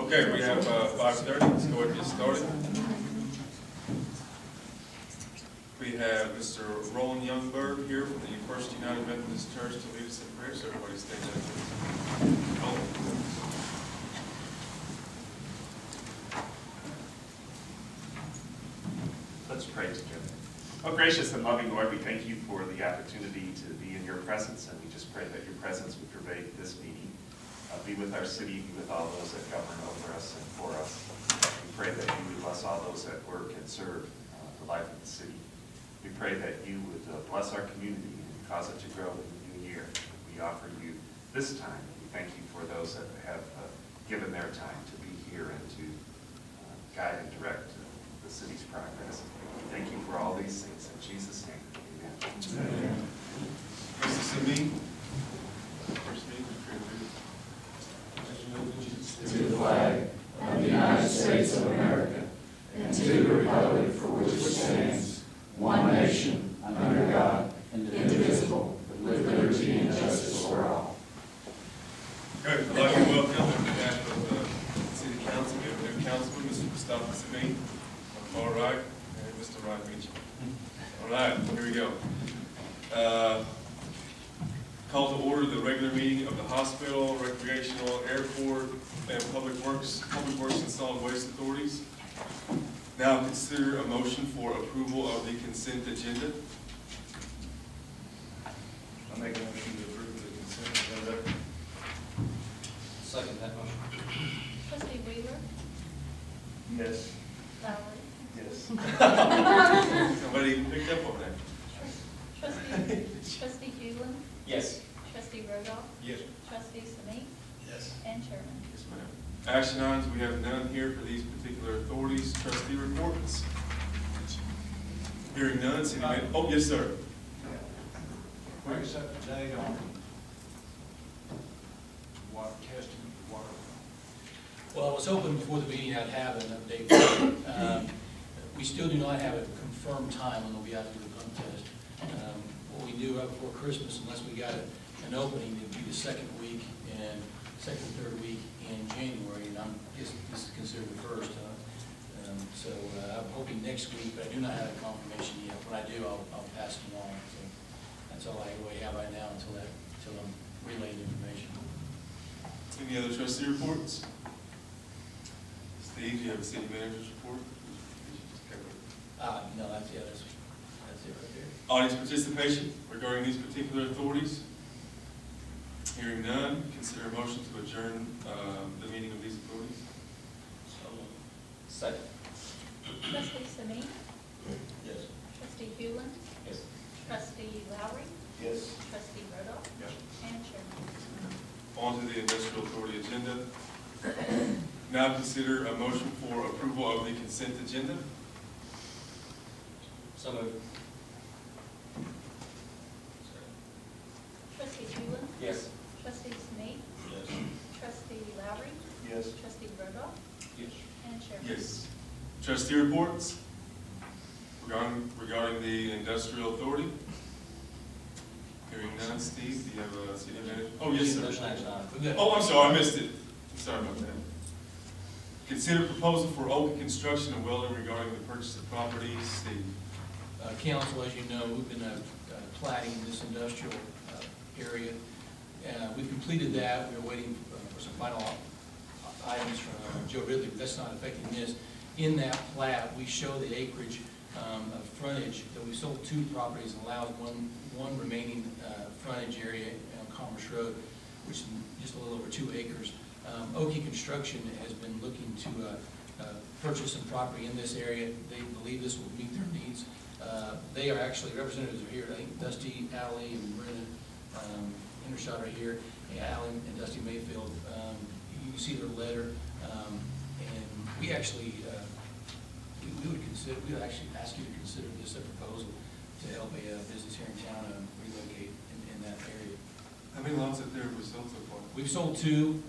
Okay, we have 5:30. Let's go ahead and get started. We have Mr. Roland Youngberg here from the First United Methodist Church to lead us in prayer. So everybody stand up, please. Roland. Let's pray together. Oh, gracious and loving Lord, we thank you for the opportunity to be in your presence, and we just pray that your presence would pervade this meeting. Be with our city, be with all those that govern over us and for us. We pray that you would bless all those that work and serve the life of the city. We pray that you would bless our community and cause it to grow in the new year. We offer you this time. We thank you for those that have given their time to be here and to guide and direct the city's progress. Thank you for all these things. In Jesus' name, amen. Mr. Sami. First meeting. To the flag of the United States of America and to the republic for which it stands, one nation, under God, indivisible, with liberty and justice for all. Good. I'd like to welcome on behalf of the City Council, we have new councilman, Mr. Mustafa Sami, on the far right, and Mr. Ryan Meacham. All right, here we go. Call to order the regular meeting of the hospital, recreational, airport, and public works and solid waste authorities. Now consider a motion for approval of the consent agenda. I'll make a motion to approve the consent agenda. Second that motion. Trustee Wheeler, Yes. Lowry, Yes. Somebody picked up on that. Trustee Hewland, Yes. Trustee Rodoff, Yes. Trustee Sami, Yes. and Chairman. Yes, ma'am. Action items, we have none here for these particular authorities. Trustee reports. Hearing none, city manager. Oh, yes, sir. Quick set today on water testing, water. Well, I was hoping before the meeting I'd have an update. We still do not have a confirmed time when they'll be out to do the pump test. What we do right before Christmas, unless we got an opening, it'd be the second week and second and third week in January, and I'm guess this is considered the first. So I'm hoping next week, but I do not have a confirmation yet. When I do, I'll pass it along. So that's all I really have right now until I'm relaying information. Any other trustee reports? Steve, do you have a city manager's report? No, that's it right there. Audience participation regarding these particular authorities? Hearing none, consider a motion to adjourn the meeting of these authorities. Second. Trustee Sami, Yes. Trustee Hewland, Yes. Trustee Lowry, Yes. Trustee Rodoff, Yes. and Chairman. On to the industrial authority agenda. Now consider a motion for approval of the consent agenda. So moved. Trustee Hewland, Yes. Trustee Sami, Yes. Trustee Lowry, Yes. Trustee Rodoff, Yes. and Chairman. Yes. Trustee reports regarding the industrial authority. Hearing none, Steve, do you have a city manager? Oh, yes, sir. There's an action item. We've got- Oh, I'm sorry, I missed it. I'm sorry about that. Consider proposal for open construction and welding regarding the purchase of property. Steve. Council, as you know, we've been plating this industrial area. We've completed that. We're waiting for some final items from Joe Ridley, but that's not affecting this. In that plat, we show the acreage of frontage that we sold 2 properties and allowed one remaining frontage area on Commerce Road, which is just a little over 2 acres. Oki Construction has been looking to purchase some property in this area. They believe this will meet their needs. They are actually, representatives are here. I think Dusty, Alley, and Brennan Hendershot are here. Allen and Dusty Mayfield. You can see their letter. And we actually, we would actually ask you to consider this a proposal to help a business here in town relocate in that area. How many lots up there were sold so far? We've sold two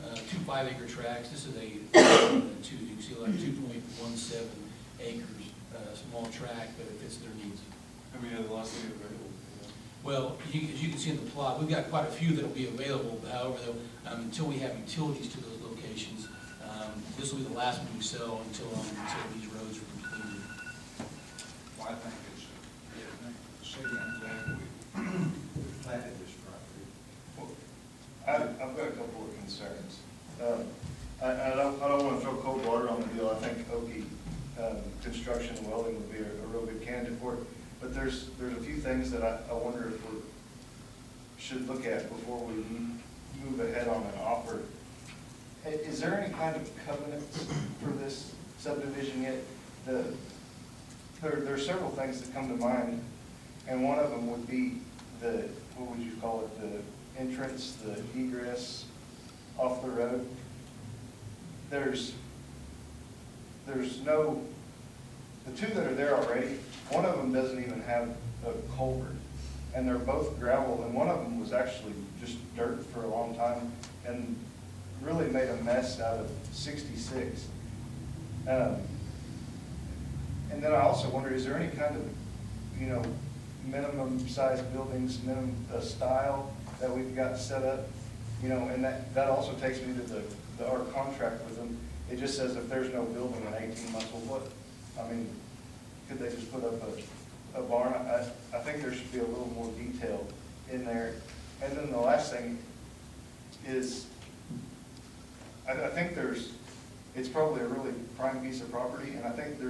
5-acre tracts. This is you can see like 2.17 acres, small tract, but it fits their needs. How many other lots are available? Well, as you can see in the plot, we've got quite a few that will be available. However, until we have utilities to those locations, this will be the last one we sell until these roads are completed. Well, I think it's, the city, I'm glad we platted this property. I've got a couple of concerns. I don't want to throw cold water on the deal. I think Oki Construction and Welding would be a real good candidate for it. But there's a few things that I wonder if we should look at before we move ahead on an offer. Is there any kind of covenants for this subdivision yet? There are several things that come to mind, and one of them would be what would you call it, the entrance, the egress off the road. There's no, the two that are there already, one of them doesn't even have a culvert, and they're both gravel, and one of them was actually just dirt for a long time, and really made a mess out of 66. And then I also wonder, is there any kind of, minimum size buildings, minimum style that we've got set up? And that also takes me to our contract with them. It just says if there's no building in 18 months, well, could they just put up a barn? I think there should be a little more detail in there. And then the last thing is, I think it's probably a really prime piece of property, and I think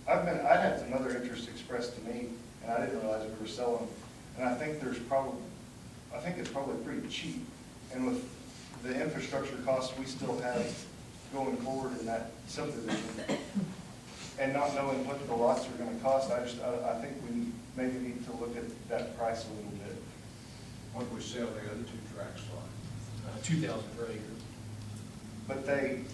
I had another interest expressed to me, and I didn't realize we were selling, and I think it's probably pretty cheap. And with the infrastructure costs we still have going forward in that subdivision, and not knowing what the lots are gonna cost, I think we maybe need to look at that price a little bit. What did we sell the other two tracks for? 2,000 per acre. But they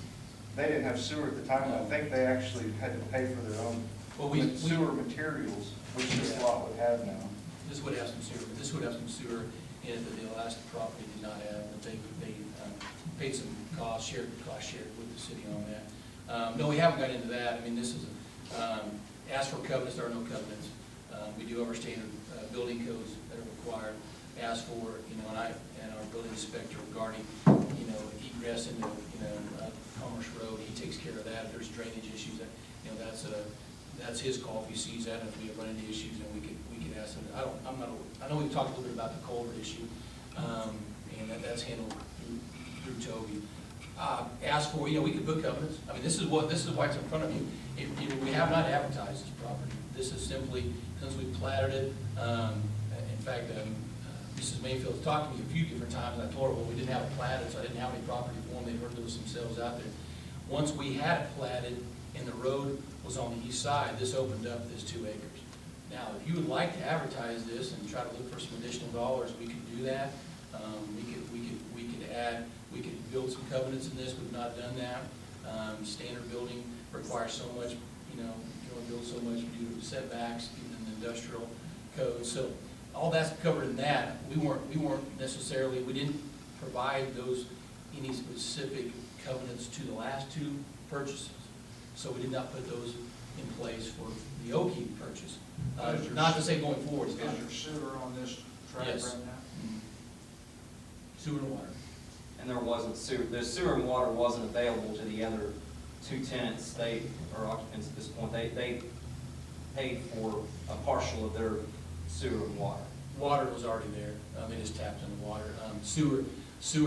didn't have sewer at the time, and I think they actually had to pay for their own Well, we sewer materials, which this lot would have now. This would have some sewer, but this would have some sewer in it that the last property did not have, but they paid some cost shared with the city on that. No, we haven't got into that. I mean, this is, ask for covenants, there are no covenants. We do have our standard building codes that are required. Ask for, and our building inspector regarding, egress into, Commerce Road, he takes care of that. If there's drainage issues, that's his call. If he sees that, and if we run into issues, then we could ask him. I know we've talked a little bit about the culvert issue, and that's handled through Toby. Ask for, we could book covenants. I mean, this is why it's in front of you. We have not advertised this property. This is simply, since we platted it, in fact, Mrs. Mayfield's talked to me a few different times, and I told her, well, we didn't have it platted, so I didn't have any property for them. They heard there was some sales out there. Once we had it platted and the road was on the east side, this opened up this 2 acres. Now, if you would like to advertise this and try to look for some additional dollars, we could do that. We could build some covenants in this. We've not done that. Standard building requires so much, you can only build so much due to setbacks, even in the industrial code. So all that's covered in that. We didn't provide any specific covenants to the last 2 purchases. So we did not put those in place for the Oki purchase. Not to say going forward. Is there sewer on this track right Yes. now? Sewer and water. And there wasn't sewer, the sewer and water wasn't available to the other 2 tenants, or occupants at this point. They paid for a partial of their sewer and water. Water was already there. They just tapped in the water. Sewer,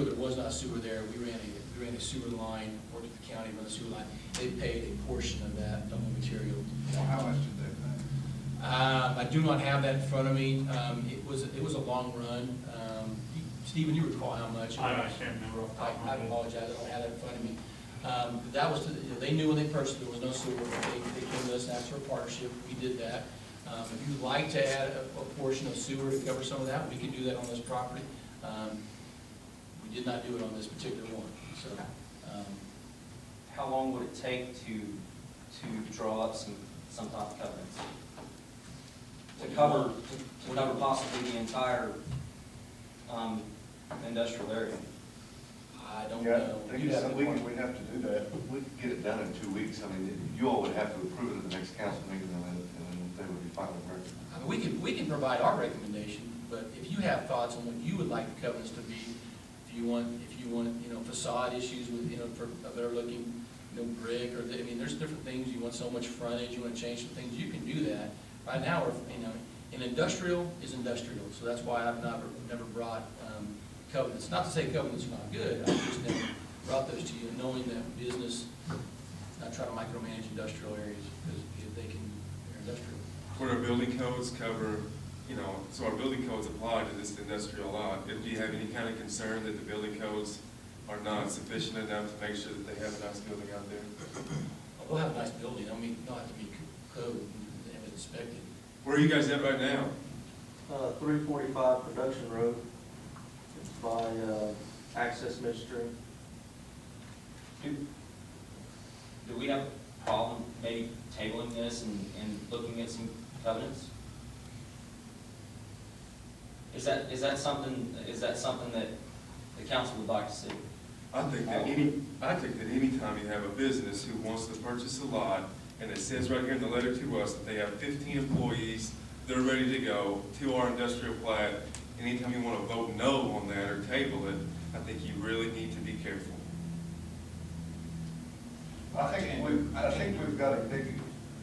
there was not sewer there. We ran a sewer line, worked with the county, run the sewer line. They paid a portion of that, of the material. Well, how much did they pay? I do not have that in front of me. It was a long run. Stephen, you recall how much? I can't remember off the top of my I head. apologize, I don't have that in front of me. That was, they knew when they purchased it, there was no sewer. They came to us and asked for a partnership. We did that. If you'd like to add a portion of sewer to cover some of that, we can do that on this property. We did not do it on this particular one, so. How long would it take to draw up some type of covenants? To cover possibly the entire industrial area? I don't Yeah, know. I think You'd it's have to- something we'd have to do that. We could get it done in 2 weeks. I mean, you all would have to approve it at the next council meeting, and then they would be final record. I mean, we can provide our recommendation, but if you have thoughts on what you would like the covenants to be, if you want, facade issues with, for a better looking, I mean, there's different things, you want so much frontage, you want to change some things, you can do that. Right now, we're, you know, and industrial is industrial, so that's why I've never brought covenants. Not to say covenants are not good, I just never brought those to you, knowing that business, not trying to micromanage industrial areas, because if they can, they're industrial. What our building codes cover, you know, so our building codes apply to this industrial lot. If you have any kind of concern that the building codes are not sufficient enough to make sure that they have a nice building out there? They'll have a nice building, I mean, they'll have to meet code and have it inspected. Where are you guys at right now? 345 Production Road. It's by Access Midstream. Do we have a problem maybe tabling this and looking at some covenants? Is that something that the council would like to see? I think that anytime you have a business who wants to purchase a lot, and it says right here in the letter to us that they have 15 employees, they're ready to go to our industrial plat, anytime you want to vote no on that or table it, I think you really need to be careful. I think we've got a big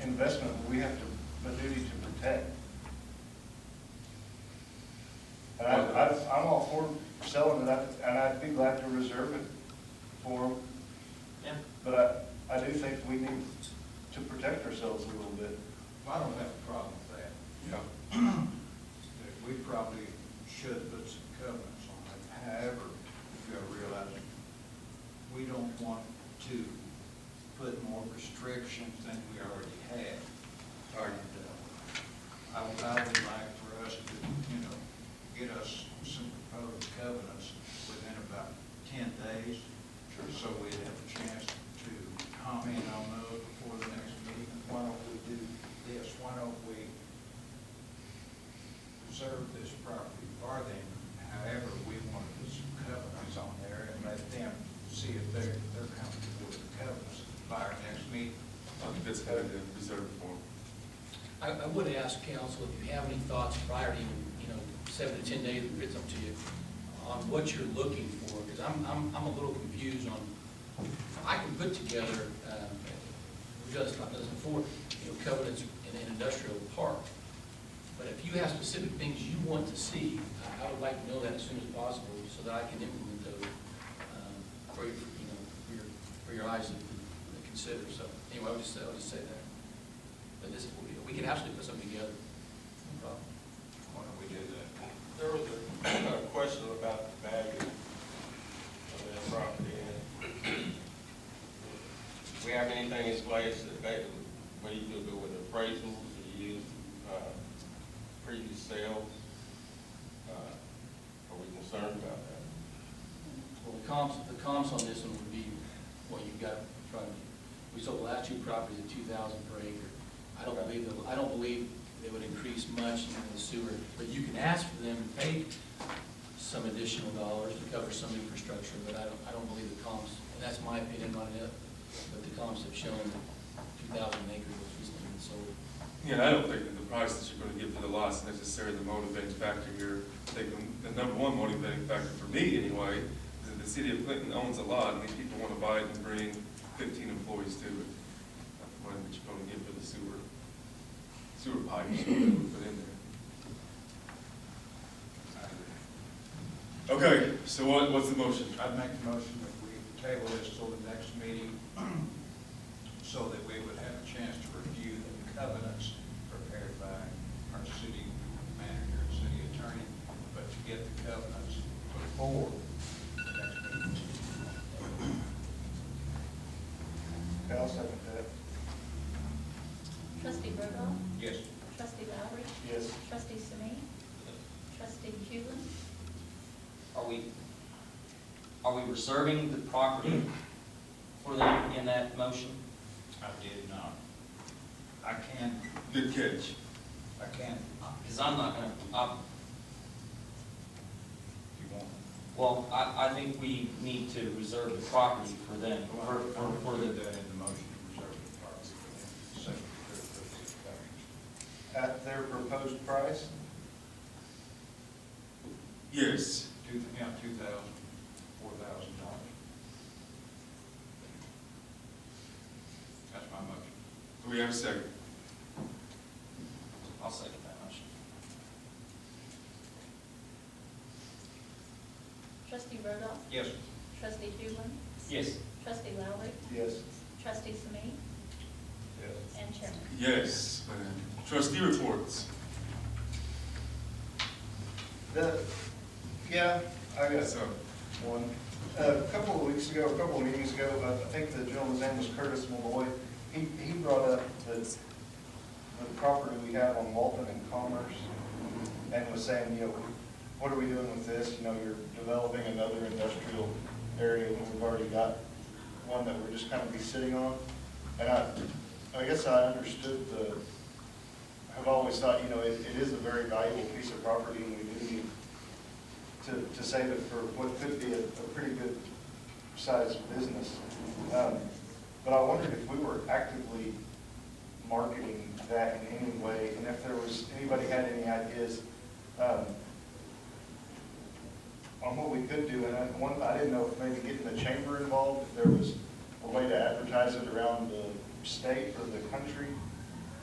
investment we have a duty to protect. And I'm all for selling it, and I'd be glad to reserve it for them. Yeah. But I do think we need to protect ourselves a little bit. I don't have a problem with that. Yeah. We probably should put some covenants on it. However, you gotta realize, we don't want to put more restrictions than we already have. All right. And, I would like for us to, get us some proposed covenants within about 10 days. So we'd have a chance to comment on those before the next meeting. Why don't we do this? Why don't we reserve this property for them? However, we want to put some covenants on there and let them see if they're comfortable with the covenants by our next meeting. I think that's better than reserve for them. I would ask council if you have any thoughts prior to even, 7 to 10 days, if it's up to you, on what you're looking for, because I'm a little confused on, I can put together, we've done this before, covenants in an industrial park. But if you have specific things you want to see, I would like to know that as soon as possible, so that I can implement those, for your eyes to consider. So anyway, I'll just say that. But this, we can absolutely put something together, no problem. Why don't we do that? There was a question about the value of that property, and we have anything in place that where you can do with appraisals, or you use previous sales? Are we concerned about that? Well, the comps on this one would be what you've got in front of you. We sold the last two properties at 2,000 per acre. I don't believe they would increase much in the sewer, but you can ask for them to pay some additional dollars to cover some infrastructure, but I don't believe the comps, and that's my opinion on it, but the comps have shown that 2,000 acres was recently sold. Yeah, and I don't think that the price that you're going to give for the lots is necessarily the motivating factor here. I think the number one motivating factor for me, anyway, is that the city of Clinton owns a lot, and these people want to buy it and bring 15 employees to it. Not the money that you're going to get for the sewer pipes that we put in there. Okay, so what's the motion? I'd make the motion that we table this till the next meeting so that we would have a chance to review the covenants prepared by our city manager and city attorney, but to get the covenants before the next meeting. Okay, I'll second that. Trustee Bergeron? Yes. Trustee Lowry? Yes. Trustee Sami? Trustee Hulen? Are we reserving the property for them in that motion? I did not. I can, Good catch. Because I'm not gonna, if you want. well, I think we need to reserve the property for them, for Put the, that in the motion, reserve the property for them, subject to these covenants. At their proposed price? Yes. $2,000, $4,000. we have a second? I'll second that motion. Trustee Rhodolph? Yes. Trustee Hulen? Yes. Trustee Lowry? Yes. Trustee Simi? And Chairman. Yes, ma'am. Trustee reports. Yeah, I got So, one. A couple of weeks ago, a couple of meetings ago, I think the gentleman's name was Curtis Malloy. He brought up the property we have on Walton and Commerce and was saying, you know, what are we doing with this? You know, you're developing another industrial area when we've already got one that we're just kind of be sitting on. And I guess I understood I've always thought, you know, it is a very valuable piece of property and we do need to save it for what could be a pretty good sized business. But I wondered if we were actively marketing that in any way, and if there was, anybody had any ideas on what we could do. And I didn't know if maybe getting the chamber involved, if there was a way to advertise it around the state or the country,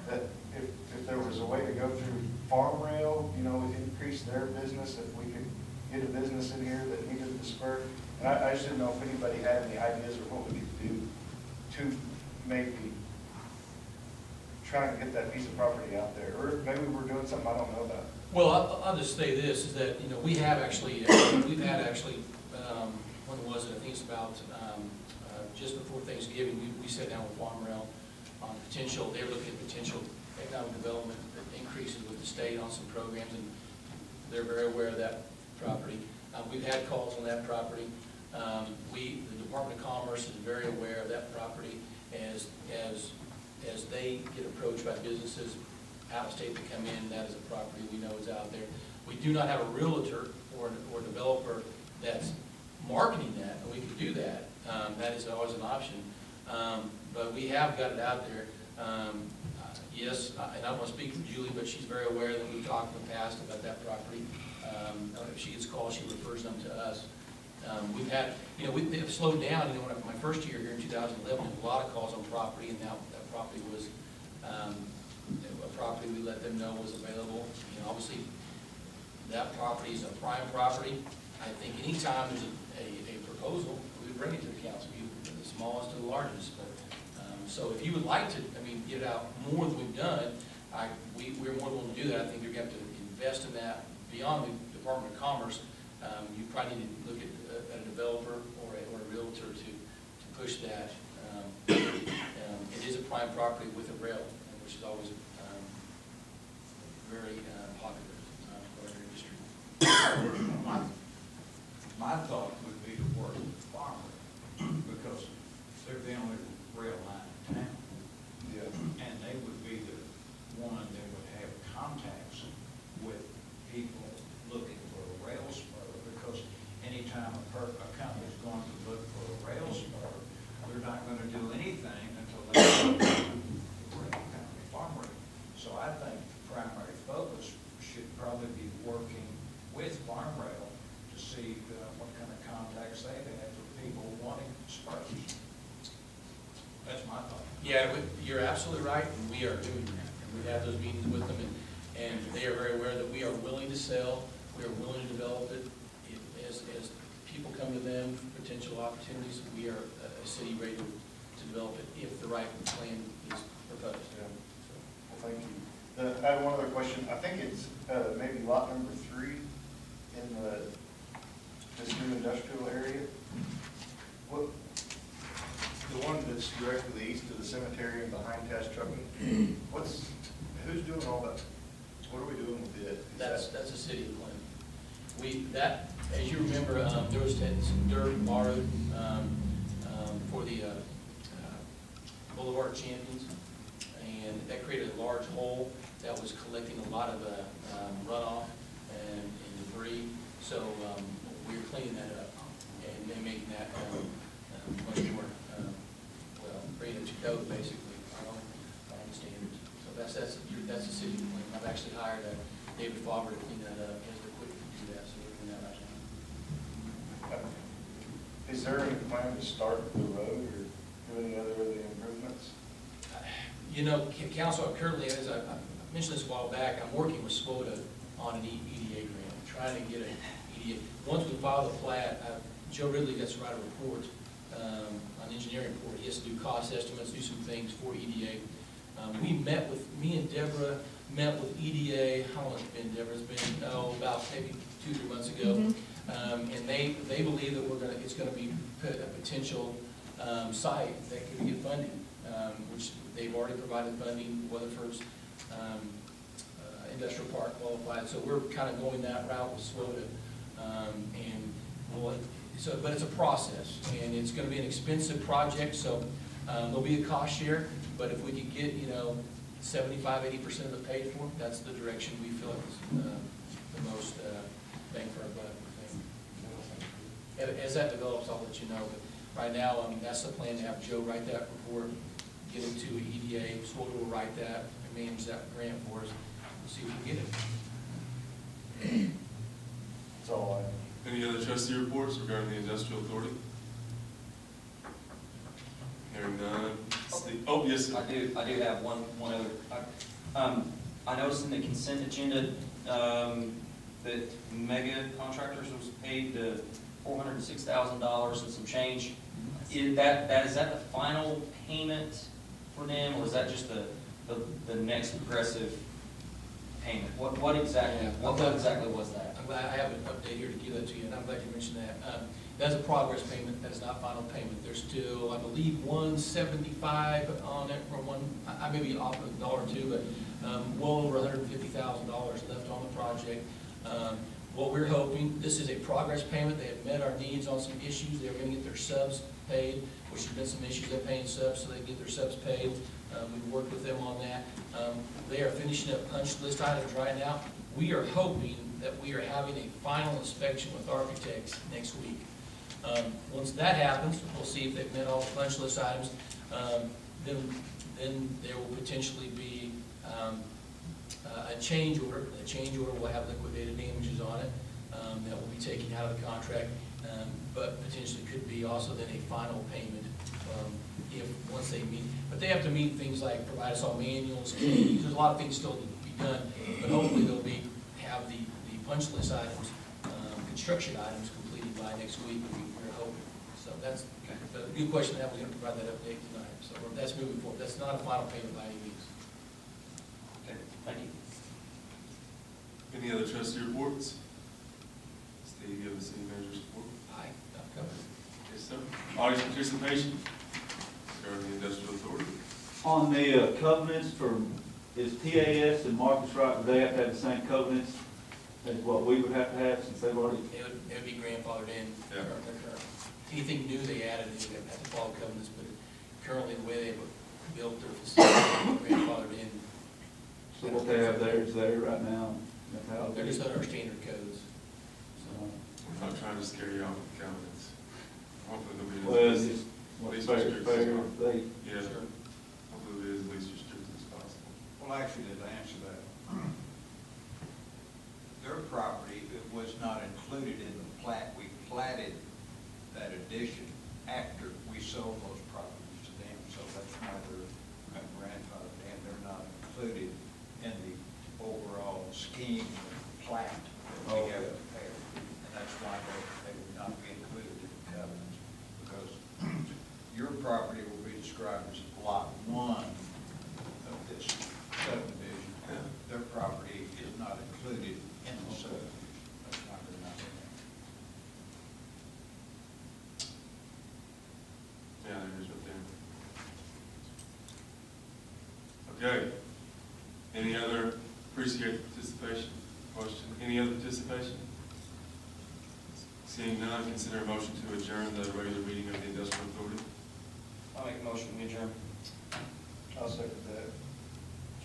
that if there was a way to go through Farm Rail, you know, increase their business, if we could get a business in here that needed the spur. And I just didn't know if anybody had any ideas or what we could do to maybe try and get that piece of property out there. Or maybe we're doing something I don't know about. Well, I'll just say this, is that, you know, we have actually, we've had actually, when was it, I think it's about, just before Thanksgiving, we sat down with Farm Rail on potential, they were looking at potential economic development increases with the state on some programs, and they're very aware of that property. We've had calls on that property. The Department of Commerce is very aware of that property as they get approached by businesses out of state to come in. That is a property we know is out there. We do not have a realtor or developer that's marketing that, and we could do that. That is always an option. But we have got it out there. Yes, and I don't want to speak for Julie, but she's very aware that we've talked in the past about that property. If she gets calls, she refers them to us. We've had, you know, they have slowed down. You know, when my first year here in 2011, there was a lot of calls on property, and now that property was a property we let them know was available. You know, obviously, that property is a prime property. I think anytime there's a proposal, we would bring it to the council, from the smallest to the largest. But, so if you would like to, I mean, get it out more than we've done, we're more than willing to do that. I think you're going to have to invest in that beyond the Department of Commerce. You probably need to look at a developer or a realtor to push that. It is a prime property with a rail, which is always very popular for our industry. My thought would be to work with Farm Rail, because they're the only rail line in town. Yeah. And they would be the one that would have contacts with people looking for a rail spur, because anytime a company's going to look for a rail spur, they're not going to do anything until they go to the rail company, Farm Rail. So I think the primary focus should probably be working with Farm Rail to see what kind of contacts they have for people wanting spurs. That's my thought. Yeah, you're absolutely right, and we are doing that. And we have those meetings with them, and they are very aware that we are willing to sell, we are willing to develop it. As people come to them, potential opportunities, we are a city ready to develop it if the right plan is proposed. Yeah. Well, thank you. I have one other question. I think it's maybe lot number 3 in this new industrial area. What, the one that's directly east of the cemetery and behind Tash Trucking, who's doing all that? What are we doing with it? That's a city plan. As you remember, there was some dirt borrowed for the Boulevard Champions, and that created a large hole that was collecting a lot of runoff and debris. So we were cleaning that up and making that much more, bringing it to code, basically, our own standards. So that's the city plan. I've actually hired David Fauber to clean that up. He has the equipment to do that, so we're doing that right now. Is there any plan to start the road or do any other improvements? You know, council, currently, as I mentioned this a while back, I'm working with SWOTA on an EDA grant, trying to get an EDA. Once we file the plat, Joe Ridley gets to write a report, an engineering report. He has to do cost estimates, do some things for EDA. Me and Deborah met with EDA, how long has it been, Deborah? It's been, about maybe 2-3 months ago. And they believe that it's gonna be a potential site that could get funding, which they've already provided funding. Weatherford's industrial park qualified, so we're kind of going that route with SWOTA. But it's a process, and it's gonna be an expensive project, so there'll be a cost share, but if we could get, 75-80% of it paid for, that's the direction we feel is the most bang for our buck. As that develops, I'll let you know, but right now, that's the plan, to have Joe write that report, get it to EDA, SWOTA will write that, and manage that grant for us, we'll see if we can get it. That's all I have. Any other trustee reports regarding the industrial authority? Hearing none. Oh, yes, sir. I do have one other. I noticed in the consent agenda, that Mega Contractors was paid $406,000 and some change. Is that the final payment for them, or is that just the next progressive payment? What exactly was that? I'm glad I have an update here to give that to you, and I'm glad you mentioned that. That's a progress payment, that's not final payment. There's still, I believe, $175 on it, or I may be off a dollar or two, but well over $150,000 left on the project. What we're hoping, this is a progress payment. They have met our needs on some issues. They're going to get their subs paid, which has been some issues. They're paying subs, so they get their subs paid. We've worked with them on that. They are finishing up punch list items right now. We are hoping that we are having a final inspection with architects next week. Once that happens, we'll see if they've met all the punch list items. Then there will potentially be a change order. The change order will have liquidated damages on it that will be taken out of the contract, but potentially could be also then a final payment once they meet. But they have to meet things like provide us all manuals. There's a lot of things still to be done, but hopefully they'll have the punch list items, construction items completed by next week. We're hoping. So that's a good question. That we're going to provide that update tonight. So that's moving forward. That's not a final payment by any means. Okay, thank you. Any other trustee reports? Steve, you have the city manager's report? Aye, I've covered. Yes, sir. Audience participation regarding the industrial authority. On the covenants is TAS and Marcus Wright, do they have to have the same covenants as what we would have to have since they've already? It would be grandfathered in. Yeah. Anything new they added, they would have to follow covenants, but currently the way they built their facility, grandfathered in. So what they have there is there right now? That's how it They're is. just under our standard codes. We're not trying to scare you off with covenants. Hopefully they'll be. Well, it's just what's fair, they, Yeah. Sure. Hopefully it is as least restricted as possible. Well, actually, to answer that, their property was not included in the plat. We platted that addition after we sold those properties to them, so that's why they're grandfathered in. They're not included in the overall scheme of plat that we have prepared. And that's why they would not be included in the covenants, because your property will be described as lot 1 of this subdivision. Their property is not included in the subdivision. That's why they're not in there. Yeah, there is right there. Okay. Any other, appreciate the participation, question, any other participation? Seeing none, consider a motion to adjourn the regular meeting of the industrial authority. I'll make a motion to adjourn. I'll second that.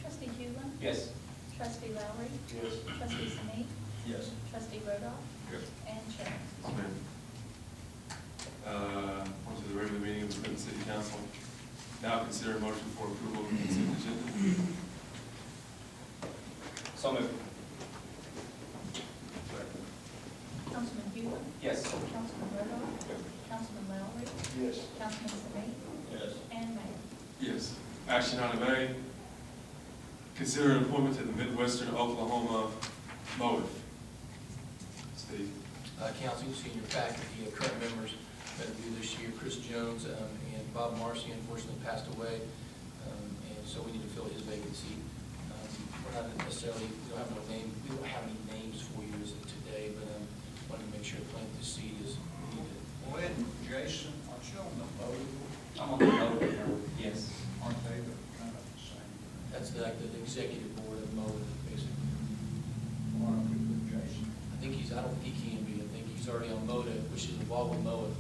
Trustee Hulen? Yes. Trustee Lowry? Yes. Trustee Sneed? Yes. Trustee Rudolph? Yes. And Chairman? Yes, ma'am. On to the regular meeting of the Clinton City Council. Now consider a motion for approval of the consent agenda. So moved. Councilman Hulen? Yes. Councilman Rudolph? Yes. Councilman Lowry? Yes. Councilman Sneed? Yes. And Mayor? Yes. Action item A, consider an appointment to the Midwestern Oklahoma MOIF. Steve? Council, you see in your packet the current members that are due this year, Chris Jones and Bob Marcy unfortunately passed away, and so we need to fill his vacancy. We're not necessarily, we don't have any names for you as of today, but wanted to make sure to plant this seed is needed. Well, Ed and Jason, aren't you on the boat? I'm on the board, yes. Aren't they the kind of the same? That's like the executive board of MOA, basically. Why don't we put Jason? I don't think he can be. I think he's already on MODA, which is involved with MOA.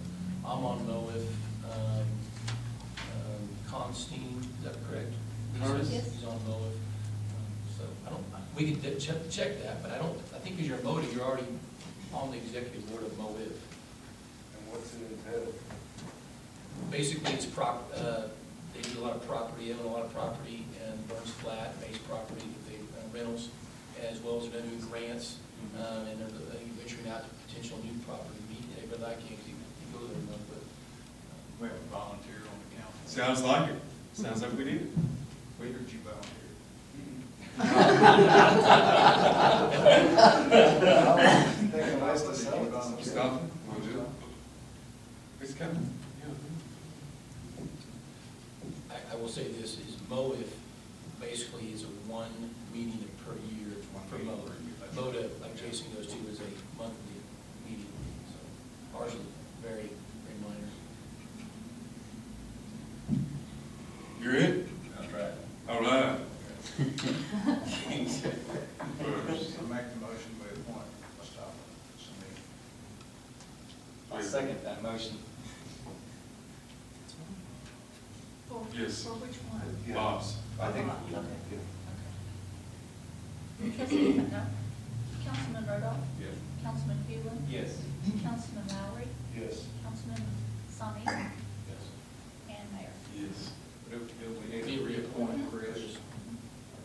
I'm on MOA. Constein, is that correct? Curtis? Yes. He's on MOA. So we could check that, but I think because you're MODA, you're already on the executive board of MOA. And what's it entail? Basically, it's they do a lot of property, own a lot of property, and Burns Flat, Mace property, that they rentals, as well as they're doing grants, and they're venturing out to potential new property. But I can't go there enough, but. We have a volunteer on the council. Sounds like it. Sounds like we need it. Where did you volunteer? I think a nice to sell it. Mustafa, want to do it? It's coming. I will say this, is MOIF basically is a one meeting per year for MOA. MODA, like Jason goes to, is a monthly meeting, so ours is very, very minor. You're it? That's right. All right. I make the motion we appoint Mustafa Samir. I'll second that motion. Yes. For which one? Yeah. Bob's. I think, Okay. yeah. Councilman Rodoff? Yes. Councilman Hewland? Yes. Councilman Lowry? Yes. Councilman Sami? Yes. And Mayor. Yes. Do we need Be to reappointed. reappoint Chris? Chris.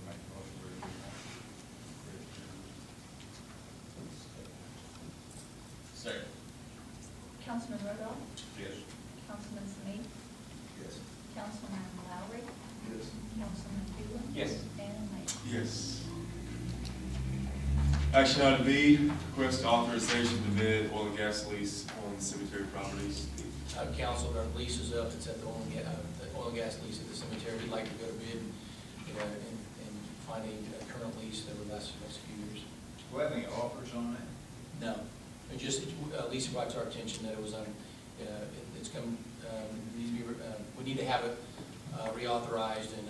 Make the motion to reappoint Chris. Second. Councilman Rodoff? Yes. Councilman Sami? Yes. Councilman Lowry? Yes. Councilman Hewland? Yes. And Mayor. Yes. Action item B, request authorization to bid oil and gas lease on cemetery properties. Council, our lease is up, it's at the oil and gas lease at the cemetery. We'd like to go to bid, and find a current lease that would last the next few years. Do we have any offers on that? No, it just, Lisa brought to our attention that it was, it's come, needs to be, we need to have it reauthorized and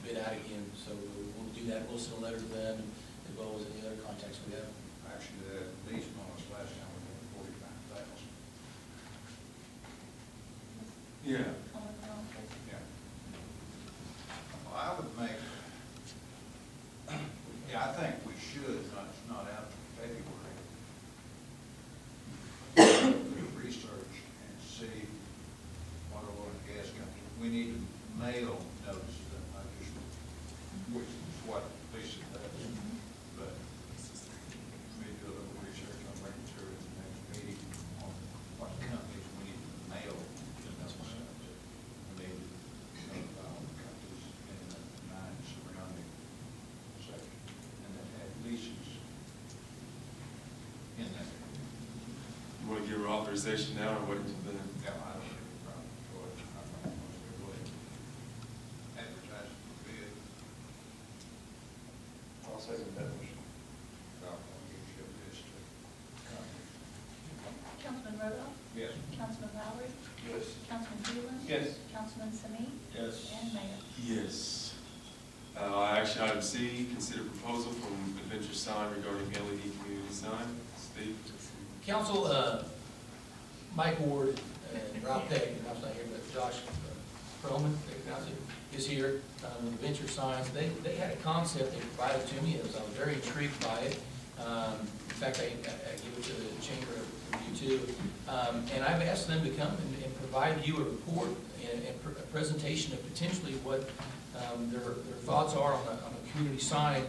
bid out again, so we'll do that. We'll send a letter to them, as well as any other contacts we have. Actually, the lease on us last time we had 45,000. Yeah. Yeah. Well, I would make, yeah, I think we should, not out in February, do research and see what oil and gas company, we need to mail notice to them, not just, which is what Lisa does. But we do a little research on making sure at the next meeting on what companies we need to mail to notice. We need to notify all the companies in the 9 surrounding section, and then have leases in that. You want to give her authorization now or wait until then? Yeah, I don't have a problem. Go ahead. I don't want to go ahead. Advertise for bid. I'll second that motion. I'll give you a list of companies. Councilman Rodoff? Yes. Councilman Lowry? Yes. Councilman Hewland? Yes. Councilman Sami? Yes. And Mayor. Yes. Action item C, consider proposal from Adventure Sign regarding LED community sign. Steve? Council, Mike Ward and Rob Peck, and I'm not here, but Josh Perlman, is here with Adventure Signs. They had a concept they provided to me, I was very intrigued by it. In fact, I gave it to the chamber review too. And I've asked them to come and provide you a report and a presentation of potentially what their thoughts are on a community sign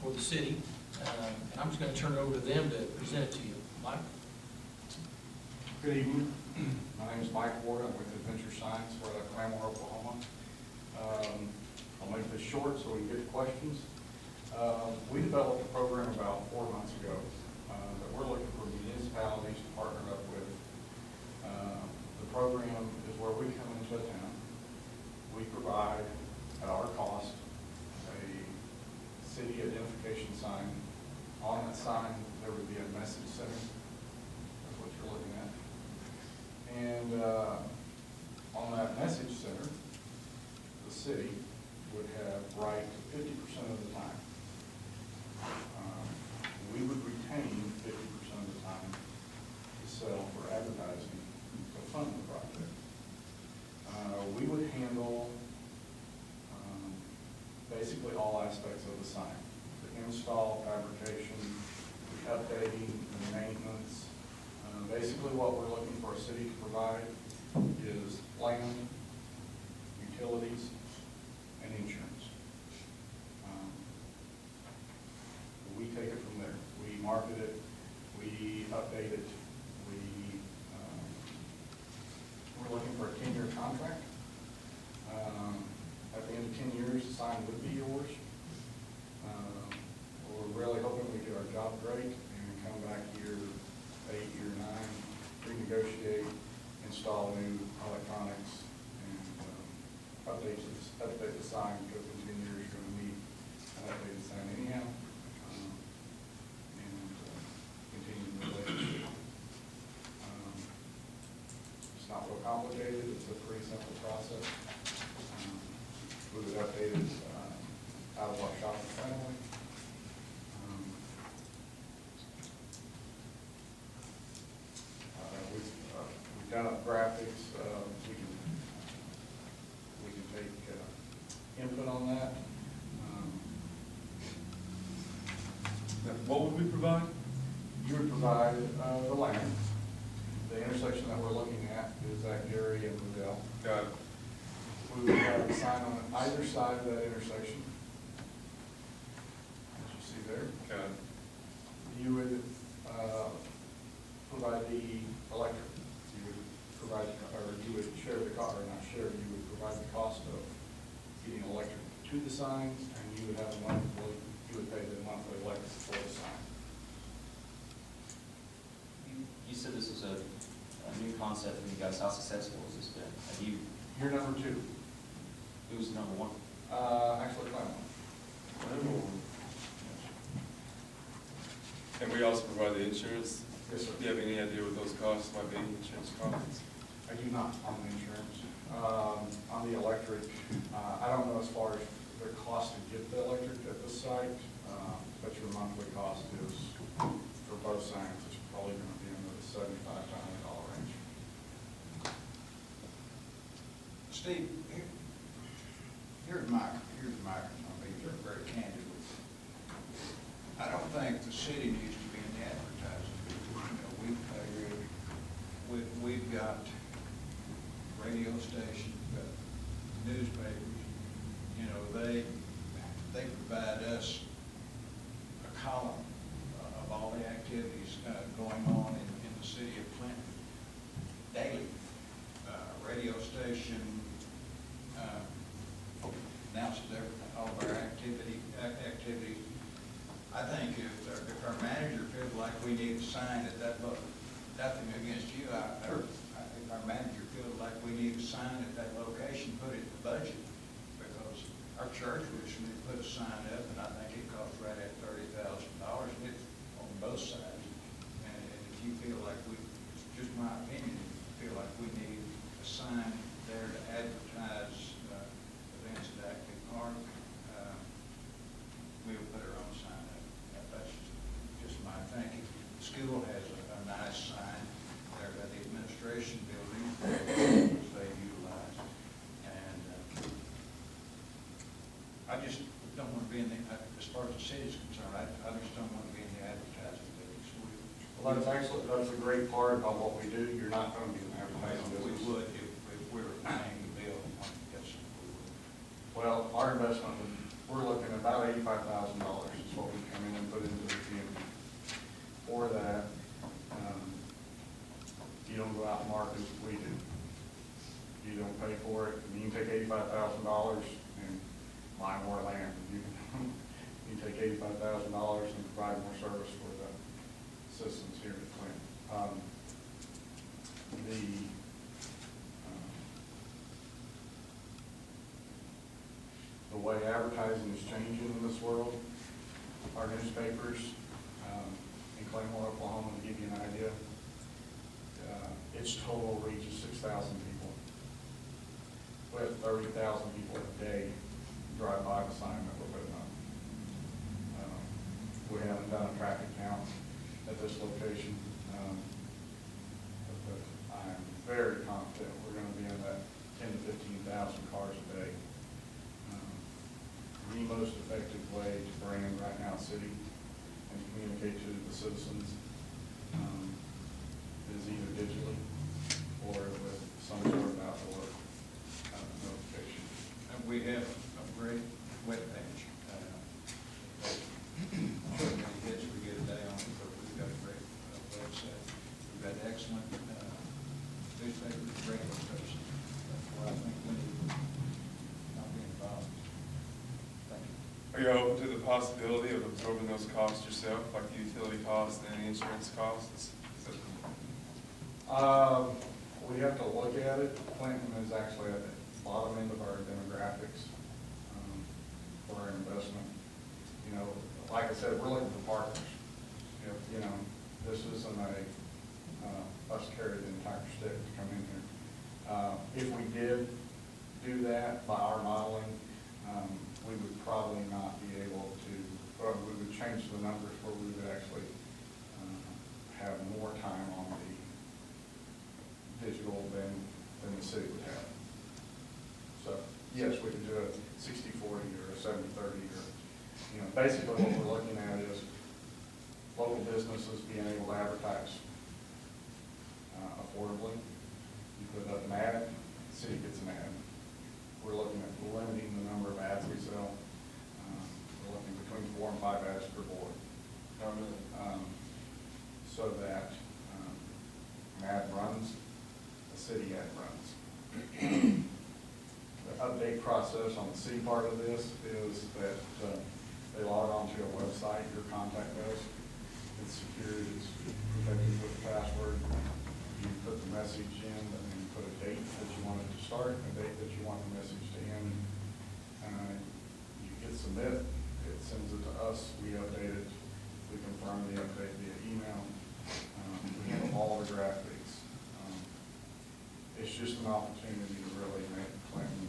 for the city. And I'm just going to turn it over to them to present it to you. Mike? Good evening. My name is Mike Ward. I'm with Adventure Signs. We're out of Claremore, Oklahoma. short so we can get to questions. We developed a program about 4 months ago that we're looking for municipalities to partner up with. The program is where we come into a town. We provide, at our cost, a city identification sign. On that sign, there would be a message center. That's what you're looking at. And on that message center, the city would have right 50% of the time. We would retain 50% of the time to sell for advertising to fund the project. We would handle basically all aspects of the sign. The install, fabrication, the updating, the maintenance. Basically what we're looking for a city to provide is land, utilities, and insurance. We take it from there. We market it, we update it, we're looking for a 10-year contract. At the end of 10 years, the sign would be yours. We're really hoping we do our job great and come back year 8, year 9, renegotiate, install new electronics, and update the sign, because in 10 years you're going to need an updated sign anyhow, and continue the relationship. It's not real complicated. It's a pretty simple process. We would update it out of our shop internally. We've done up graphics. We can take input on that. Now, what would we provide? You would provide the land. The intersection that we're looking at is at Gary and Liddell. Got it. We would have a sign on either side of that intersection, as you see there. Got it. You would provide the electric. You would provide, or you would share the cost, or not share, you would provide the cost of getting electric to the signs, and you would have a monthly, you would pay the monthly electric for the sign. You said this was a new concept for you guys. How successful has this been? Have you, You're number 2. who was number 1? Actually, Clement. And we also provide the insurance. Yes, sir. Do you have any idea what those costs might be, insurance costs? I do not on the insurance. On the electric, I don't know as far as the cost to get the electric at the site, but your monthly cost is, for both signs, it's probably going to be in the $75 to $100 range. Steve, here's my microphone, you're very candid with me. I don't think the city needs to be in the advertising. You know, we've got radio stations, we've got newspapers, you know, they provide us a column of all the activities going on in the city of Clinton daily. Radio station announces all of our activities. I think if our manager feels like we need a sign at that location, nothing against you, if our manager feels like we need a sign at that location, put it in the budget, because our church recently put a sign up, and I think it cost right at $30,000, and it's on both sides. And if you feel like it's just my opinion, if you feel like we need a sign there to advertise events at Acton Park, we'll put our own sign up. That's just my thinking. The school has a nice sign there by the administration building, which they utilize. And I just don't want to be in the, as far as the city is concerned, I just don't want to be in the advertising business. Well, that's a great part about what we do. You're not going to be in the advertising We business. would if we were paying the bill. Yes, we would. Well, our investment, we're looking at about $85,000 is what we come in and put into the community. For that, you don't go out and market as we do. You don't pay for it. You can take $85,000 and buy more the way advertising is changing in this world, our newspapers, in Claymore, Oklahoma, to give you an idea, its total reach is 6,000 people. We have 30,000 people a day drive by the sign that we're putting up. We haven't done a traffic count at this location, but I'm very confident we're going to be in that 10 to 15,000 cars a day. The most effective way to brand Right Now City and communicate to the citizens is either digitally or with some sort of outdoor notification. And we have a great webpage. Many hits we get a day on it, but we've got a great website. We've got excellent newspapers, radio stations. That's why I think we need to not be involved. Thank you. Are you open to the possibility of absorbing those costs yourself, like the utility costs and the insurance costs? We have to look at it. Clinton is actually at the bottom end of our demographics for our investment. You know, like I said, we're looking for partners. You know, this isn't us carrying the entire stick to come in here. If we did do that by our modeling, we would probably not be able to, or we would change the numbers where we would actually have more time on the digital than the city would have. So, yes, we could do a 60-40 or a 70-30 or, you know, basically what we're looking at is local businesses being able to advertise affordably. You put up an ad, the city gets an ad. We're looking at limiting the number of ads we sell. We're looking between 4 and 5 ads per board. So that an ad runs, the city ad runs. The update process on the city part of this is that they log on to a website, your contact us. It's secure, it's protected with a password. You put the message in and then you put a date that you want it to start, a date that you want the message to end. You hit submit, it sends it to us, we update it, we confirm the update via email. We handle all the graphics. It's just an opportunity to really make Clinton.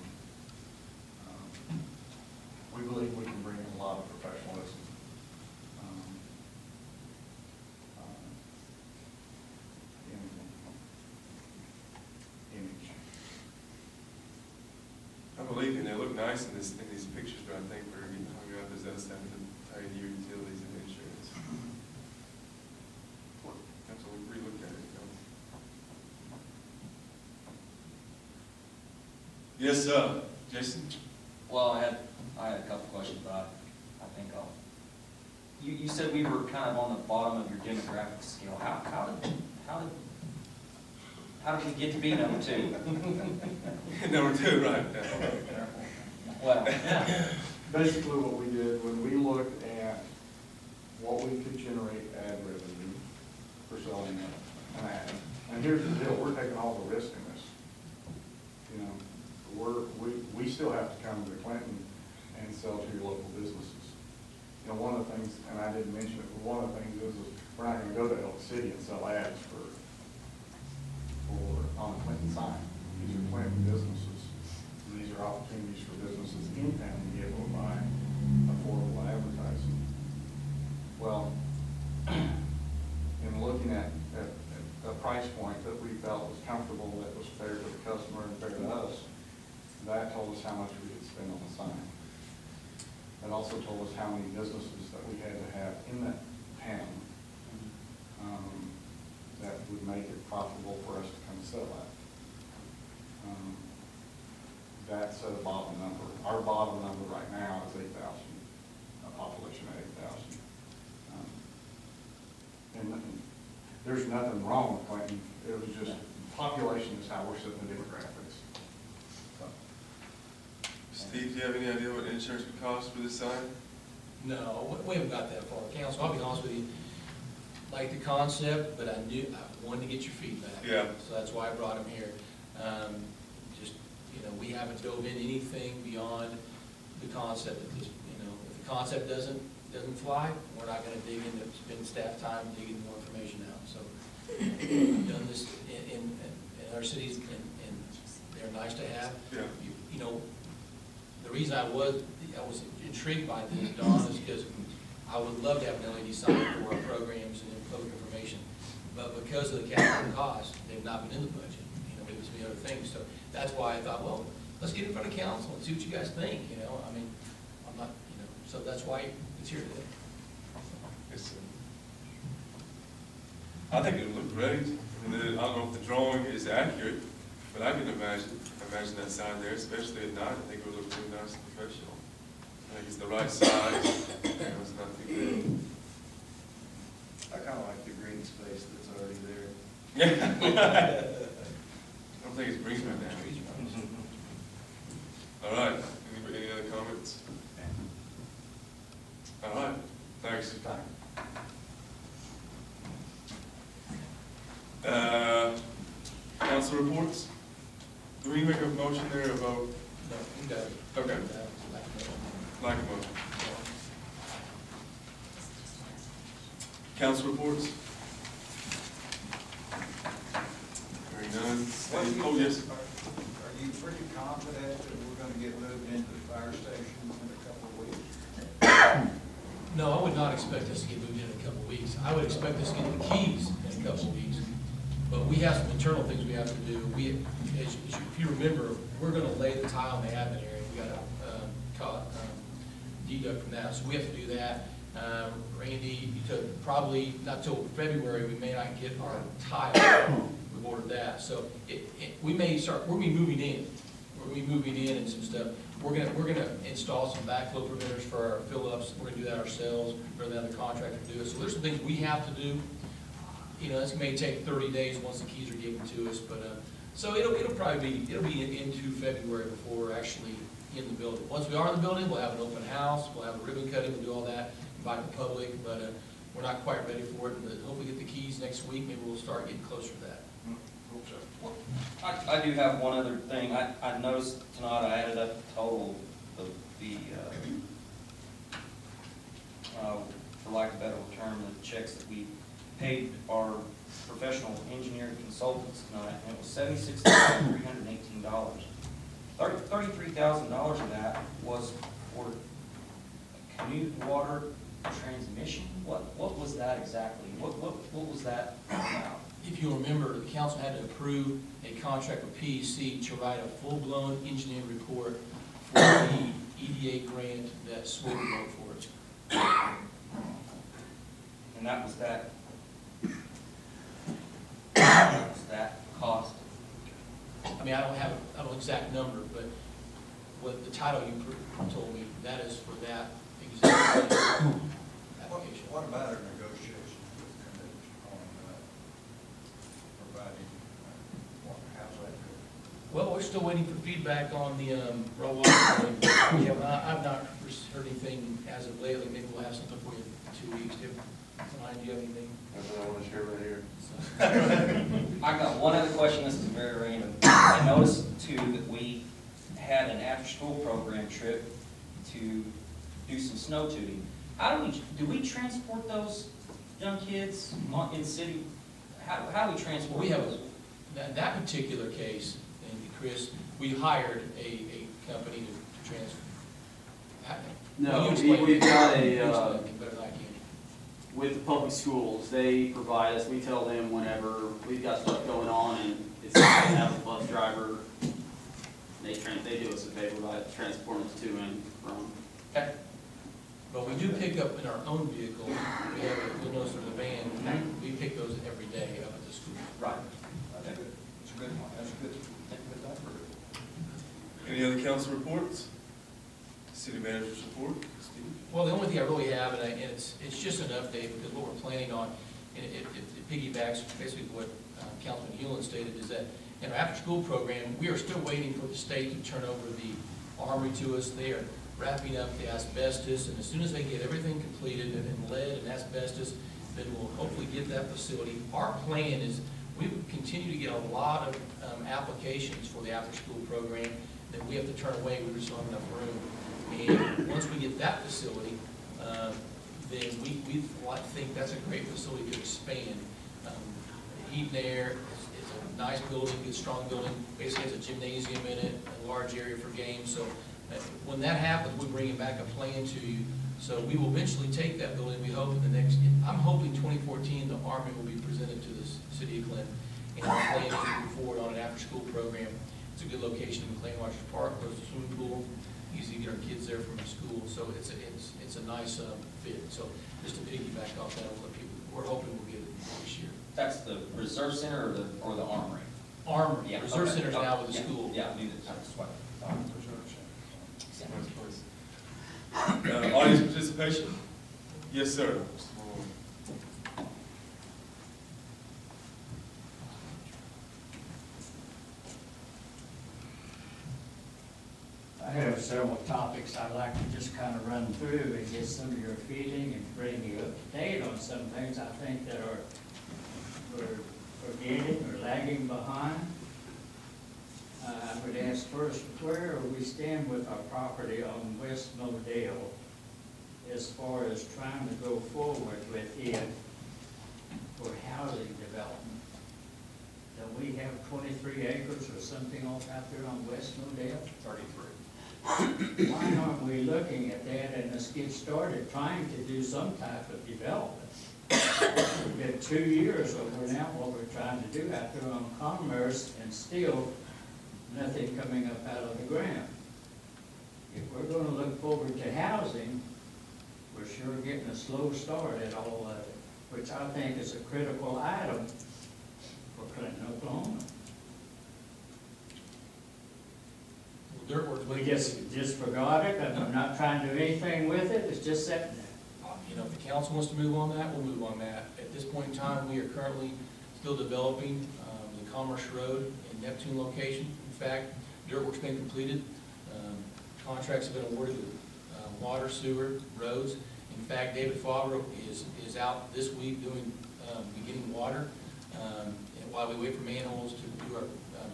We believe we can bring in a lot of professionalism. Image. I believe you, they look nice in these pictures, but I think we're getting hung up as us having to tie into your utilities and insurance. Have to relook at it. Yes, Jason? Well, I had a couple questions, but I think you said we were kind of on the bottom of your demographic scale. How did we get to be number 2? Number 2, right. Well, yeah. Basically what we did, when we looked at what we could generate ad revenue for selling an ad, and here's the deal, we're taking all the risk in this. You know, we still have to come to Clinton and sell to your local businesses. You know, one of the things, and I didn't mention it, but one of the things is we're not going to go to Elk City and sell ads on a Clinton sign. These are Clinton businesses. And these are opportunities for businesses in town to be able to buy affordable advertising. Well, in looking at a price point that we felt was comfortable, that was fair to the customer and fair to us, that told us how much we could spend on the sign. It also told us how many businesses that we had to have in that town that would make it profitable for us to come sell at. That's a bottom number. Our bottom number right now is 8,000, a population of 8,000. And there's nothing wrong with Clinton. It was just population is how we're setting the demographics. So. Steve, do you have any idea what insurance would cost for this sign? No, we haven't got that far. Council, I'll be honest with you, like the concept, but I wanted to get your feedback. Yeah. So that's why I brought him here. Just, you know, we haven't dove in anything beyond the concept of this, if the concept doesn't fly, we're not gonna dig into, spend staff time digging more information out, so. We've done this in our cities, and they're nice to have. Yeah. The reason I was intrigued by this, Don, is because I would love to have an LED sign for our programs and public information, but because of the capital cost, they've not been in the budget, maybe some other things, so that's why I thought, well, let's get in front of council and see what you guys think, I'm not, so that's why it's here today. It's, I think it looked great. I don't know if the drawing is accurate, but I can imagine that sign there, especially at night. I think it would look really nice and professional. I think it's the right size, it's not too big. I kind of like the green space that's already there. Yeah. I don't think it's green right now. All right, any other comments? All right, thanks. Council reports? Do we make a motion there about? No, you got it. Okay. Like a motion. Council reports? Hearing none. Oh, yes. Are you pretty confident that we're gonna get moved into the fire station in a couple of weeks? No, I would not expect us to get moved in a couple of weeks. I would expect us to get the keys in a couple of weeks. But we have some internal things we have to do. If you remember, we're gonna lay the tile in the admin area. We gotta deduct from that, so we have to do that. Randy, probably not till February, we may not get our tile. We've ordered that, so we'll be moving in. We'll be moving in and some stuff. We're gonna install some backflow preventers for our fill-ups. We're gonna do that ourselves, rather than the contractor do it. So there's some things we have to do. This may take 30 days once the keys are given to us, but, so it'll probably be into February before we're actually in the building. Once we are in the building, we'll have an open house, we'll have a ribbon cutting, we'll do all that, invite the public, but, we're not quite ready for it, but hopefully get the keys next week, maybe we'll start getting closer to that. Hope so. I do have one other thing. I noticed tonight I added up the total of for lack of a better term, the checks that we paid our professional engineering consultants tonight, and it was $76,318. $33,000 of that was for Canute Water transmission. What was that exactly? What was that about? If you remember, the council had to approve a contract with PEC to write a full-blown engineering report for the EDA grant that SWIG wrote for us. And that was that. What was that cost? I mean, I don't have an exact number, but what the title you told me, that is for that exact application. What about our negotiations with Canute on providing how's that going? Well, we're still waiting for feedback on the roll-off. I've not heard anything as of lately. Maybe we'll have something for you in 2 weeks. Ryan, do you have anything? That's what I want to share right here. I got one other question. This is very random. I noticed too that we had an after-school program trip to do some snow tubing. Do we transport those young kids in city? How do we transport? We have those? that particular case, and Chris, we hired a company to transfer. No, explain we've got it a, better than I can. with the public schools, they provide us, we tell them whenever we've got stuff going on and it's they have a bus driver, they do us a favor by transporting us to and from. Okay. But we do pick up in our own vehicle. We have you'll notice there's a van. We pick those every day up at the school. Right. Okay, it's a good one, that's a good effort. Any other council reports? City manager's report, Steve? Well, the only thing I really have, and it's just an update, because what we're planning on, and it piggybacks basically what Councilman Hewlin stated, is that in our after-school program, we are still waiting for the state to turn over the armory to us. They are wrapping up the asbestos, and as soon as they get everything completed, and lead and asbestos, then we'll hopefully get that facility. Our plan is we would continue to get a lot of applications for the after-school program that we have to turn away. We just don't have enough room. And once we get that facility, then we think that's a great facility to expand. Heat and air, it's a nice building, good, strong building, basically has a gymnasium in it, a large area for games. So when that happens, we bring back a plan to you. So we will eventually take that building, we hope in the next, I'm hoping 2014, the Army will be presented to the city of Clinton. And our plan is to move forward on an after-school program. It's a good location in McLean Rogers Park, there's a swimming pool, easy to get our kids there from school, so it's a nice fit. So just to piggyback off that, we're hoping we'll get it this year. That's the Reserve Center or the Armory? Armory, Yeah, Reserve okay. Center's now with the Yeah, school. Yeah, I knew that, that's what. Nice place. Audience participation? Yes, sir. Mr. Moore. I have several topics I'd like to just kind of run through and get some of your feeling and bring you up to date on some things I think that we're forgetting or lagging behind. I would ask first, where we stand with our property on West Modale as far as trying to go forward with it for housing development? Do we have 23 acres or something off out there on West Modale? 33. Why aren't we looking at that and let's get started trying to do some type of development? It's been 2 years over now what we're trying to do out there on Commerce and still nothing coming up out of the ground. If we're gonna look forward to housing, we're sure getting a slow start at all of it, which I think is a critical item for Clinton, Oklahoma. Dirt work. We just forgot it, and I'm not trying to do anything with it, it's just sitting there. You know, if the council wants to move on that, we'll move on that. At this point in time, we are currently still developing the Commerce Road and Neptune location. In fact, dirt work's been completed. Contracts have been awarded to water, sewer, roads. In fact, David Favreau is out this week doing, beginning water, and while we wait for manholes to do our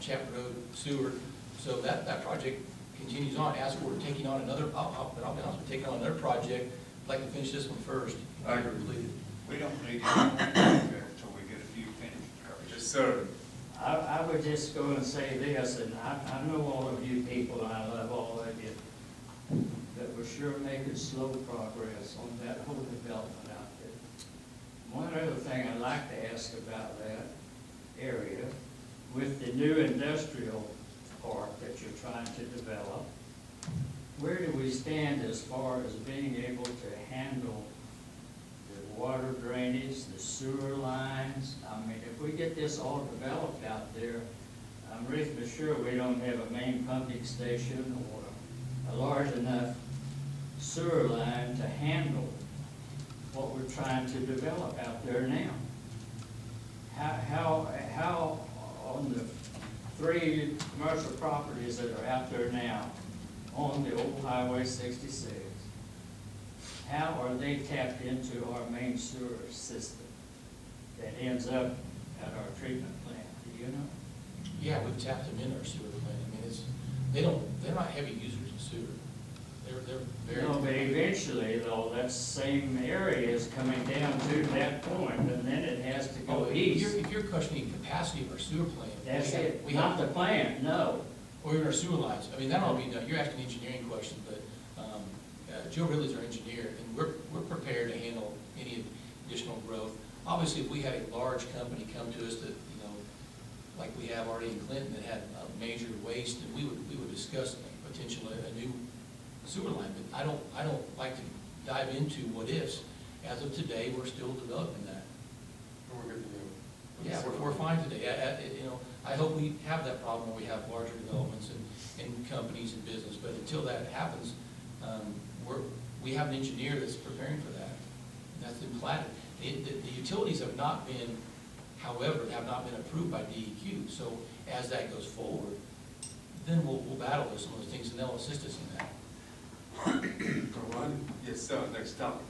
Chapman Road sewer. So that project continues on. As we're taking on another, I'll be honest, we're taking on another project. I'd like to finish this one first. I agree. Completed. We don't need to until we get a few finished. Yes, sir. I would just go and say this, and I know all of you people, and I love all of you, that we're sure making slow progress on that whole development out there. One other thing I'd like to ask about that area, with the new industrial park that you're trying to develop, where do we stand as far as being able to handle the water drainage, the sewer lines? I mean, if we get this all developed out there, I'm reasonably sure we don't have a main pumping station or a large enough sewer line to handle what we're trying to develop out there now. How on the 3 commercial properties that are out there now on the old Highway 66, how are they tapped into our main sewer system that ends up at our treatment plant? Do you know? Yeah, we've tapped them in our sewer plant. I mean, they're not heavy users of sewer. They're very. No, but eventually, though, that same area is coming down to that point, and then it has to Oh, go if east. you're questioning capacity of our sewer plant. That's we have- it, We not have, the plant, no. or in our sewer lines. I mean, that'll all be done. You're asking an engineering question, but Joe Ridley's our engineer, and we're prepared to handle any additional growth. Obviously, if we had a large company come to us that, you know, like we have already in Clinton that had major waste, then we would discuss potentially a new sewer line. But I don't like to dive into what ifs. As of today, we're still developing that. We're good to go. Yeah, we're fine today. You know, I hope we have that problem where we have larger developments and companies and business, but until that happens, we have an engineer that's preparing for that. That's been platted. The utilities have not been, however, have not been approved by DEQ. So as that goes forward, then we'll battle with some of those things, and they'll assist us in that. All right. Yes, sir. Next topic.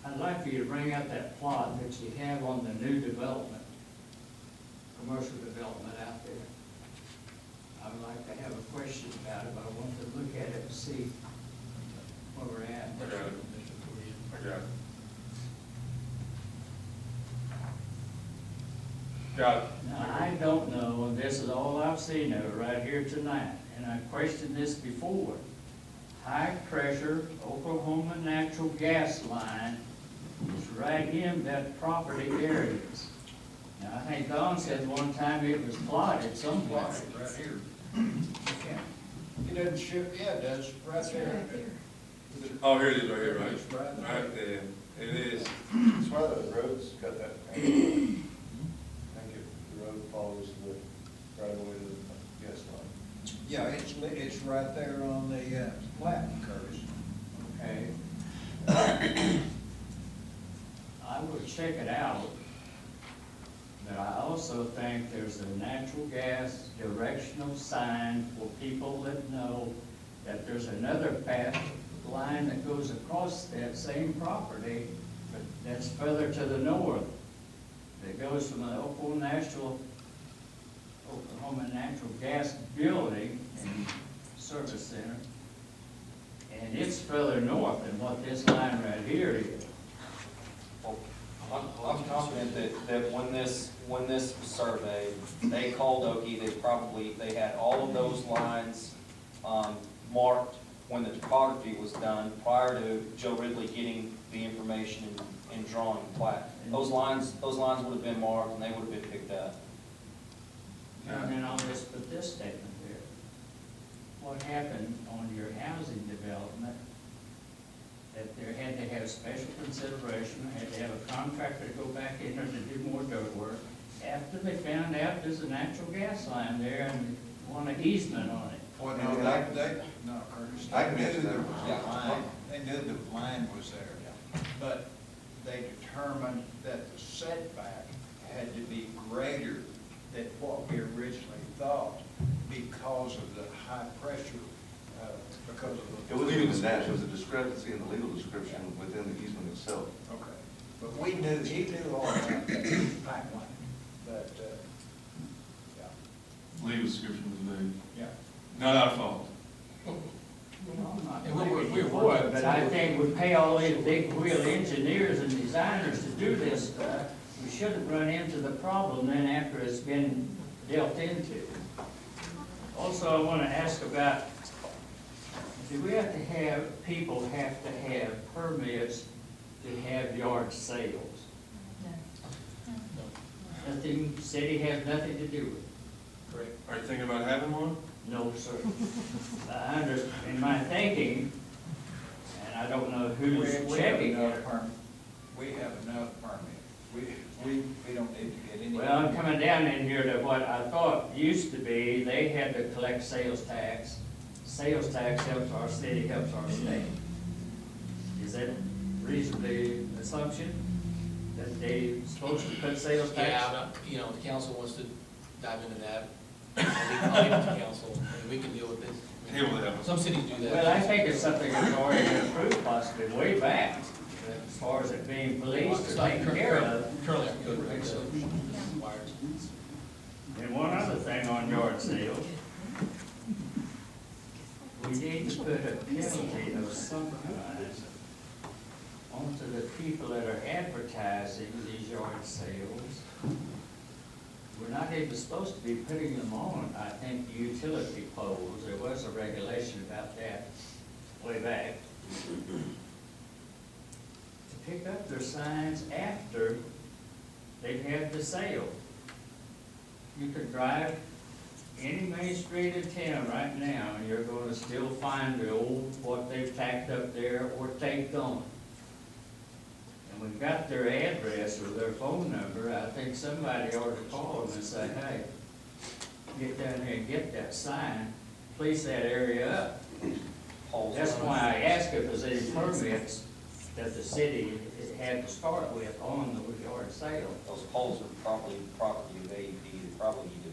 I'd like for you to bring out that plot that you have on the new development, commercial development out there. see where we're at. I got it. I got it. Got it. Now, I don't know, and this is all I've seen of it right here tonight, and I questioned this before. High-pressure Oklahoma natural gas line is right in that property areas. Now, I think Don said one time it was plotted someplace. Right here. It doesn't show, yeah, it does, right there. Oh, here it is, right here, right? It's right there. Right there. It is. It's one of those roads got that. I think if the road follows the right away to the gas line. Yeah, it's right there on the plat, Curtis. Okay. I would check it out, but I also think there's a natural gas directional sign for people that know that there's another path line that goes across that same property, but that's further to the north. That goes from the Oklahoma Natural Gas Building and Service Center. And it's further north than what this line right here is. I'm confident that when this was surveyed, they called Okie, they had all of those lines marked when the topography was done, prior to Joe Ridley getting the information and drawing the plat. Those lines would have been marked and they would have been picked up. And then I'll just put this statement there. What happened on your housing development, that there had to have special consideration, had to have a contractor go back in there to do more dirt work, after they found out there's a natural gas line there and want an easement on it. Well, no, no, Curtis. I can They knew answer there that. was a line, they knew the line was there. But they determined that the setback had to be greater than what we originally thought because of the high pressure, because of the. It wasn't even that, it was a discrepancy in the legal description within the easement itself. Okay, but he knew all about that pipeline, but, yeah, Legal description was made. yeah. Not our fault. I'm not And we're blaming you working for it, on but it. I think we pay all these big wheel engineers and designers to do this stuff. We shouldn't run into the problem then after it's been dealt into. Also, I want to ask about, do we have to have, people have to have permits to have yard sales? Nothing, city has nothing to do with it. Correct. Are you thinking about having one? No, sir. In my thinking, and I don't know who's We have checking enough it. permit. We have enough permit. We don't need to get any. Well, I'm coming down in here to what I thought used to be, they had to collect sales tax. Sales tax helps our city, helps our state. Is that reasonably assumption? That they supposed to put sales tax? Yeah, I'm not, you know, if the council wants to dive into that, I'll leave it to council, and we can deal with it. He will have. Some cities do that. Well, I think it's something that's already been approved possibly way back, as far as it being policed It's or not taken care of. currently on code, right, so wired. And one other thing on yard sales. We need to put a penalty of some kind onto the people that are advertising these yard sales. We're not even supposed to be putting them on, I think, utility poles. There was a regulation about that way back. To pick up their signs after they've had the sale. You could drive any main street in town right now, and you're gonna still find the old, what they've tacked up there or taped on. And we've got their address or their phone number. I think somebody ought to call them and say, hey, get down here and get that sign, police that area up. That's why I asked if there's any permits that the city had to start with on the yard sale. Those poles are probably property of AEP, they probably need to,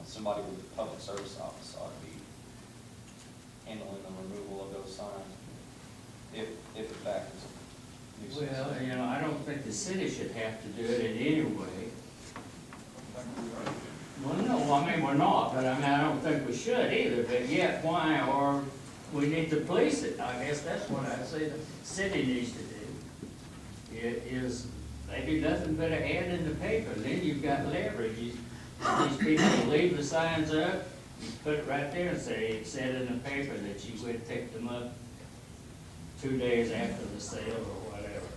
somebody with the public service office ought to be handling the removal of those signs, if in fact it's a nuisance. Well, you know, I don't think the city should have to do it in any way. Well, no, I mean, we're not, but I mean, I don't think we should either, but yet why are we need to police it. I guess that's what I say the city needs to do. It is maybe nothing but an ad in the paper, then you've got leverage. These people leave the signs up, you put it right there and say, it said in the paper that you would pick them up 2 days after the sale or whatever.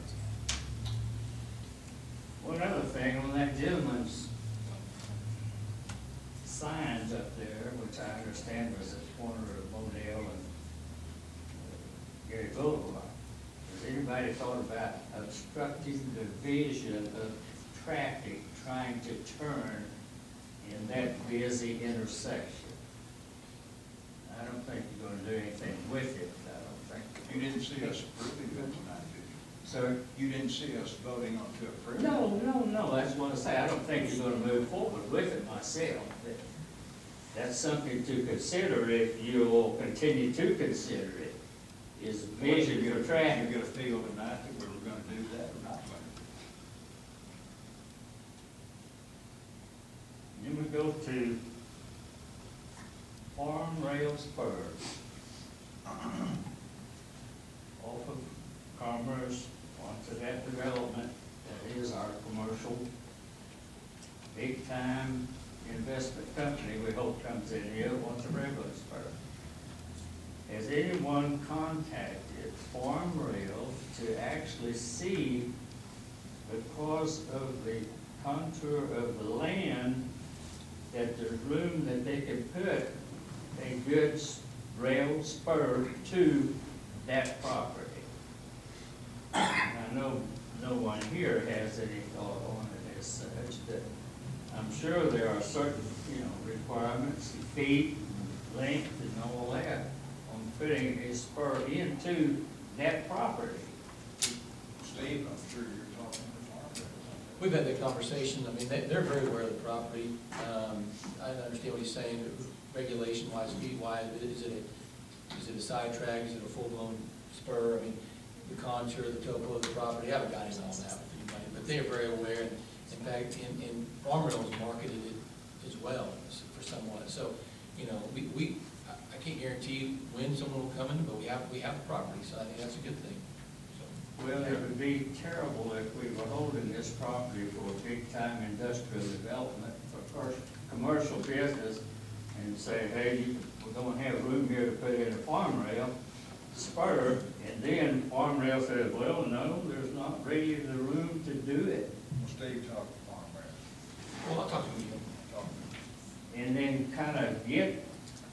One other thing, on that gentleman's signs up there, which I understand was at the corner of Modell and Gary Boulevard, has anybody thought about obstructing the vision of traffic trying to turn in that busy intersection? I don't think you're gonna do anything with it, I don't think. You didn't see us approving it tonight, did you? Sir? You didn't see us voting on to approve it? No, that's what I say, I don't think you're gonna move forward with it myself. That's something to consider if you will continue to consider it, is vision for traffic. You get a feel tonight that we were gonna do that or not? Then we go to Farm Rail Spurs. Off of Commerce, onto that development, that is our commercial, big-time investment company, we hope comes in here, wants a regular spur. Has anyone contacted Farm Rail to actually see, because of the contour of the land, that there's room that they can put a good rail spur to that property? I know no one here has any thought on it as such, but I'm sure there are certain, requirements, feet, length, and all that, on putting a spur into that property. Steve, I'm sure you're talking to Farm Rail. We've had that conversation, I mean, they're very aware of the property. I understand what he's saying, regulation-wise, speed-wise, is it a sidetrack, is it a full-blown spur? I mean, the contour, the topo of the property, I haven't got into all that with anybody, but they are very aware. In fact, in Farm Rail's marketed it as well for somewhat. So, I can't guarantee when someone will come in, but we have the property, so I think that's a good thing. So, Well, it would be terrible if we were holding this property for a big-time industrial development for commercial business and say, hey, we're gonna have room here to put in a Farm Rail spur, and then Farm Rail says, well, no, there's not really the room to do it. Well, Steve talked to Farm Rail. well, I'll talk to you. And then kind of get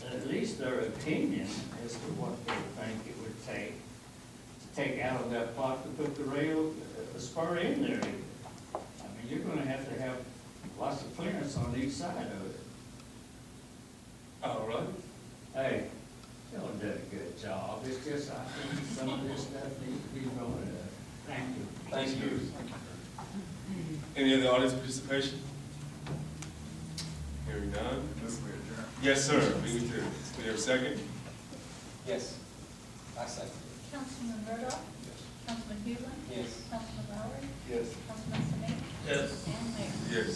at least their opinion as to what they think it would take to take out of that plot to put the rail, the spur in there. I mean, you're gonna have lots of clearance on each side of it. All right. Hey, y'all did a good job. It's just, I think some of this stuff needs to be brought up. Thank you. Thank you. Any other audience participation? Hearing none. Move we adjourn. Yes, sir, me too. Do we have a second? Yes. I second. Councilman Rodoff? Yes. Councilman Huglen? Yes. Councilman Lowry? Yes. Councilman Samir? Yes. And Mayor? Yes.